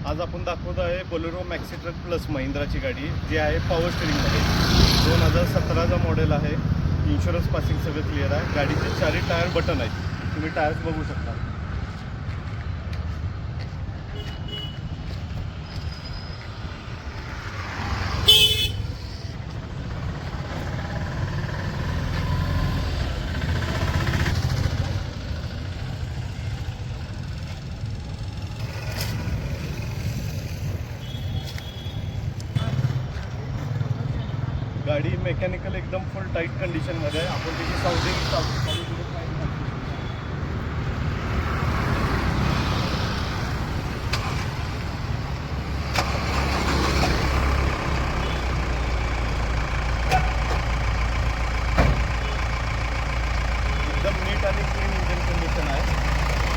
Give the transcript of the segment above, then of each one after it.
आज आपण दाखवत आहे बोलेरो मॅक्सी ट्रक प्लस महिंद्राची गाडी जी आहे पॉवर स्टिअरिंगमध्ये 2017चा मॉडेल आहे. इन्शुरन्स पासिंग सगळं क्लिअर आहे. गाडीचे चारही टायर बटन आहेत, तुम्ही टायर्स बघू शकता. गाडी मेकॅनिकल एकदम फुल टाईट कंडिशनमध्ये आहे. आपण त्याची साऊंडिंग चालू एकदम नीट आणि क्लीन इंजिन कंडिशन आहे.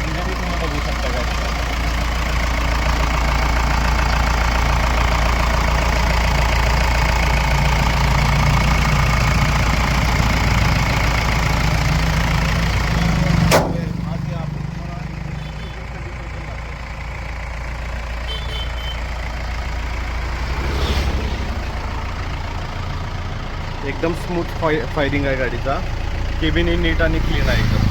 इंजिन तुम्हाला बघू शकता गाडीचा. एकदम स्मूथ फायरिंग आहे गाडीचा. केबिन ही नीट आणि क्लीन आहे एकदम.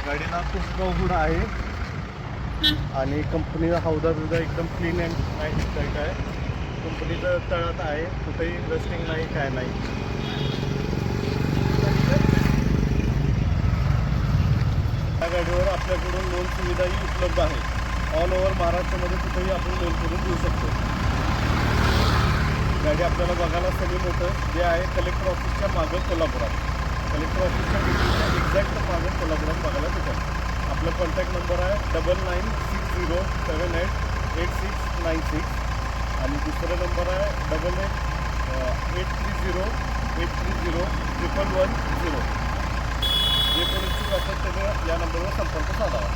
गाडीला पुष्कळ हुड आहे आणि कंपनीचा हौदा बिवदा एकदम क्लीन अँड टाईट आहे. कंपनीचं तळात आहे, कुठेही रस्टिंग नाही, काय नाही. या गाडीवर आपल्याकडून लोन सुविधाही उपलब्ध आहे. ऑल ओव्हर महाराष्ट्रामध्ये कुठेही आपण लोन करून देऊ शकतो. गाडी आपल्याला बघायला सनी मोटर्स जे आहे कलेक्टर ऑफिसच्या मागं कोल्हापुरात, कलेक्टर ऑफिसच्या बिल्डिंगच्या एक्झॅक्ट मागं कोल्हापुरात बघायला भेटेल. आपला कॉन्टॅक्ट नंबर आहे 9960788696 आणि दुसरा नंबर आहे 8830830110. जे कोणी इच्छुक असेल त्याने या नंबरवर संपर्क साधावा.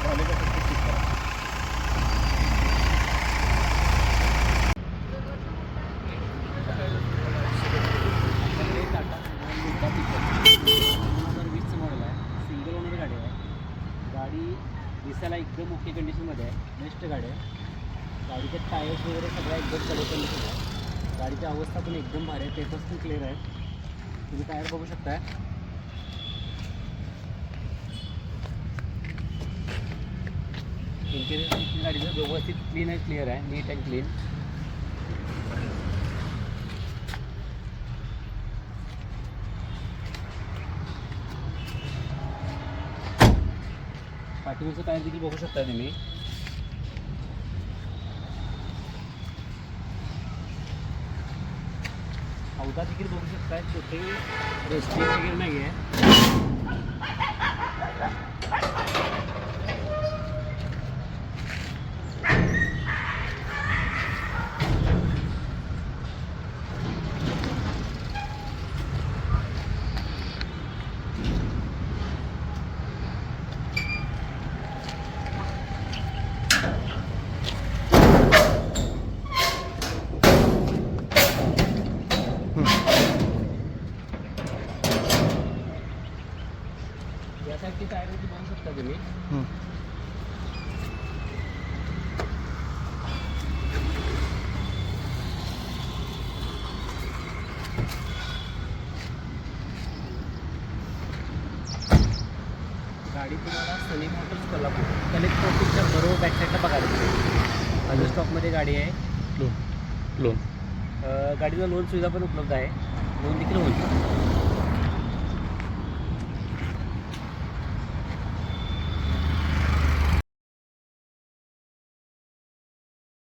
झाले का फक्त चेक करा. टाटा 2020चं मॉडेल आहे. सिंगल ओनर गाडी आहे. गाडी दिसायला एकदम ओके कंडिशनमध्ये आहे. बेस्ट गाडी आहे. गाडीचे टायर्स वगैरे सगळ्या एकदम कडक कंडिशन आहे. गाडीची अवस्था पण एकदम भारी आहे. पेपर्स पण क्लिअर आहे. तुम्ही टायर बघू शकताय. इंटेरियर गाडीचं व्यवस्थित क्लीन आहे, क्लिअर आहे, नीट अँड क्लीन. पाठीवरचं टायर देखील बघू शकता तुम्ही. हौदा देखील बघू शकताय. कुठेही रेस्टिंग वगैरे नाही आहे. या साईडची टायर देखील बघू शकता तुम्ही. गाडी तुम्हाला सनी मोटर्स कोल्हापूर कलेक्टर ऑफिसच्या बरोबर बॅक साईडला बघायला मिळेल. अजून स्टॉकमध्ये गाडी आहे. लोन गाडीला लोन सुविधा पण उपलब्ध आहे. लोन देखील होईल.